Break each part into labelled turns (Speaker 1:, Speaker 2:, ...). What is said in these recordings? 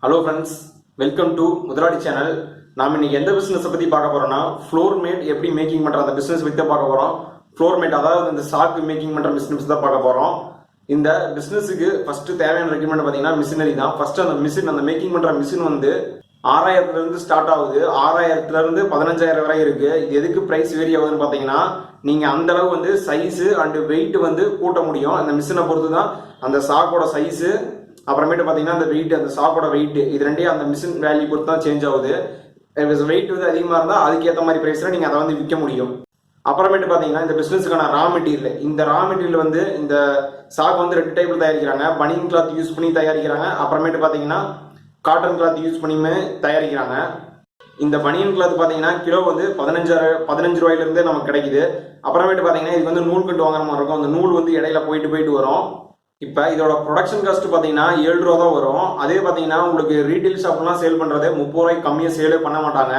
Speaker 1: Hello friends, welcome to Muthalali channel. நாம் இன்னைக்கு எந்த பிசினஸ் பத்தி பார்க்க போறோம்னா ஃப்ளோர் மேட் எப்படி மேக்கிங் பண்ற அந்த பிசினஸ் பத்தி பார்க்க போறோம். ஃப்ளோர் மேட் அதாவது இந்த சாக்கு மேக்கிங் பண்ற பிசினஸ் தான் பார்க்க போறோம். இந்த பிசினஸ்க்கு ஃபர்ஸ்ட் தேவையான ரெக்யர்மென்ட் பாத்தீங்கன்னா மிஷினரி தான். ஃபர்ஸ்ட் அந்த மிஷின் அந்த மேக்கிங் பண்ற மிஷின் வந்து 6000 ல இருந்து ஸ்டார்ட் ஆகுது. 6000 ல இருந்து 15000 வரை இருக்கு. இது எதுக்கு பிரைஸ் வேரி ஆகுதுன்னு பாத்தீங்கன்னா நீங்க அந்த அளவு வந்து சைஸ் அண்ட் வெயிட் வந்து கூட்ட முடியும். அந்த மிஷினை பொறுத்து தான் அந்த சாக்கோட சைஸ் அப்புறமேட்டு பாத்தீங்கன்னா அந்த வெயிட் அந்த சாக்கோட வெயிட் இது ரெண்டையும் அந்த மிஷின் வேல்யூ பொறுத்து தான் சேஞ்ச் ஆகுது. வெயிட் வந்து அதிகமா இருந்தா அதுக்கேற்ற மாதிரி பிரைஸ்ல நீங்க அதை வந்து விற்க முடியும். அப்புறமேட்டு பாத்தீங்கன்னா இந்த பிசினஸ்க்கான ரா மெட்டீரியல் இந்த ரா மெட்டீரியல் வந்து இந்த சாக்கு வந்து 2 டைப்ல தயாரிக்கிறாங்க. பனியன் கிளாத் யூஸ் பண்ணி தயாரிக்கிறாங்க. அப்புறமேட்டு பாத்தீங்கன்னா காட்டன் கிளாத் யூஸ் பண்ணியுமே தயாரிக்கிறாங்க. இந்த பனியன் கிளாத் பாத்தீங்கன்னா கிலோ வந்து 15 ரூபாயில இருந்தே நமக்கு கிடைக்குது. அப்புறமேட்டு பாத்தீங்கன்னா இதுக்கு வந்து நூல் கட்டு வாங்குற மாதிரி இருக்கும். அந்த நூல் வந்து இடையில போயிட்டு வரும். இப்போ இதோட ப்ரொடக்ஷன் காஸ்ட் பார்த்தீங்கன்னா 7 ரூபா தான் வரும். அதே பார்த்தீங்கன்னா உங்களுக்கு ரீட்டைல் ஷாப்லாம் சேல் பண்ணுறது 30 ரூபாய்க்கு கம்மியாக சேலே பண்ண மாட்டாங்க.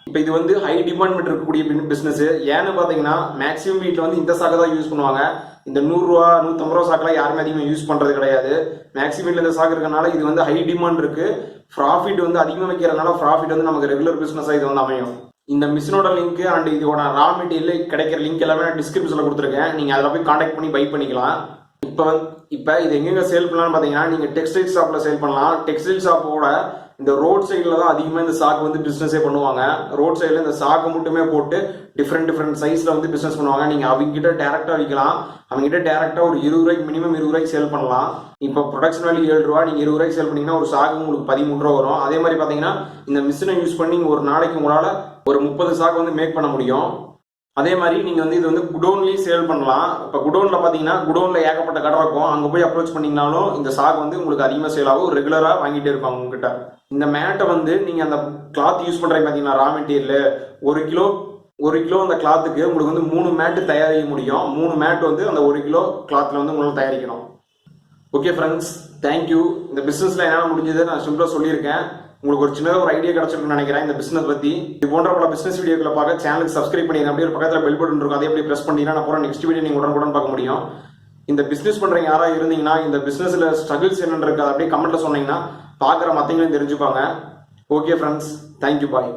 Speaker 1: இப்போ இது வந்து ஹை டிமாண்ட் இருக்கக்கூடிய பிஸ்னஸ். ஏன்னு பார்த்தீங்கன்னா மேக்ஸிமம் வீட்டில் வந்து இந்த சாக்கு தான் யூஸ் பண்ணுவாங்க. இந்த 100 ரூபா 150 ரூபா சாக்கெல்லாம் யாருமே அதிகமாக யூஸ் பண்ணுறது கிடையாது. மேக்ஸிமம் வீட்டில் இந்த சாக்கு இருக்கனால இது வந்து ஹை டிமாண்ட் இருக்கு. ப்ராஃபிட் வந்து அதிகமாக வைக்கிறதுனால ப்ராஃபிட் வந்து நமக்கு ரெகுலர் பிஸ்னஸாக இது வந்து அமையும். இந்த மிஷினோட லிங்க் அண்ட் இதோட ரா மெட்டீரியல் கிடைக்கிற லிங்க் எல்லாமே நான் டிஸ்கிரிப்ஷனில் கொடுத்துருக்கேன். நீங்கள் அதில் போய் கான்டாக்ட் பண்ணி பை பண்ணிக்கலாம். இப்போ இது எங்கெங்க சேல் பண்ணலாம்னு பார்த்தீங்கன்னா நீங்கள் டெக்ஸ்டைல் ஷாப்பில் சேல் பண்ணலாம். டெக்ஸ்டைல் ஷாப்போட இந்த ரோட் சைடில் தான் அதிகமாக இந்த சாக்கு வந்து பிஸ்னஸே பண்ணுவாங்க. ரோட் சைடில் இந்த சாக்கு மட்டுமே போட்டு டிஃப்ரெண்ட் சைஸில் வந்து பிஸ்னஸ் பண்ணுவாங்க. நீங்கள் அவங்ககிட்ட டேரெக்டாக விற்கலாம். அவங்ககிட்ட டேரெக்டாக ஒரு 20 ரூபாய்க்கு மினிமம் 20 ரூபாய்க்கு சேல் பண்ணலாம். இப்போ ப்ரொடக்ஷன் வேல்யூ 7 ரூபா, நீங்கள் 20 ரூபாய்க்கு சேல் பண்ணீங்கன்னா ஒரு சாக்கு உங்களுக்கு 13 ரூபா வரும். அதே மாதிரி பார்த்தீங்கன்னா இந்த மிஷினை யூஸ் பண்ணி ஒரு நாளைக்கு உங்களால் ஒரு 30 சாக்கு வந்து மேக் பண்ண முடியும். அதே மாதிரி நீங்கள் வந்து இது வந்து குடோன்லேயும் சேல் பண்ணலாம். இப்போ குடோனில் பார்த்தீங்கன்னா குடோனில் ஏகப்பட்ட கடை இருக்கும். அங்கே போய் அப்ரோச் பண்ணிங்கனாலும் இந்த சாக்கு வந்து உங்களுக்கு அதிகமாக சேல் ஆகும். ரெகுலராக வாங்கிட்டே இருப்பாங்க உங்ககிட்ட. இந்த மேட்டை வந்து நீங்கள் அந்த கிளாத் யூஸ் பண்ணுறீங்க பார்த்தீங்கன்னா ரா மெட்டீரியல் 1 கிலோ அந்த கிளாத்துக்கு உங்களுக்கு வந்து 3 மேட்டு தயாரிக்க முடியும். 3 மேட் வந்து அந்த 1 கிலோ கிளாத்தில் வந்து உங்களால் தயாரிக்கணும். Okay friends, thank you. இந்த பிஸ்னஸில் என்னால் முடிஞ்சது நான் சிம்பிளாக சொல்லியிருக்கேன். உங்களுக்கு ஒரு சின்னதாக ஒரு ஐடியா கிடைச்சிருக்குன்னு நினைக்கிறேன் இந்த பிசினஸ் பத்தி. இது போன்ற பல பிசினஸ் வீடியோக்களை பார்க்க சேனலுக்கு சப்ஸ்கிரைப் பண்ணிடுங்க. அப்படியே ஒரு பக்கத்தில் பெல் பட்டன் இருக்கும். அதே அப்படியே பிரஸ் பண்ணிங்கன்னா நான் போகிற நெக்ஸ்ட் வீடியோ நீங்கள் உடனுக்குடன் பார்க்க முடியும். இந்த பிசினஸ் பண்றீங்க யாராவது இருந்தீங்கன்னா இந்த பிசினஸ்ல ஸ்ட்ரகிள்ஸ் என்னன்னு இருக்கு அப்படியே கமெண்ட்ல சொன்னீங்கன்னா பார்க்குற மற்றவங்களும் தெரிஞ்சுப்பாங்க. ஓகே ஃப்ரெண்ட்ஸ், தேங்க்யூ, பாய்.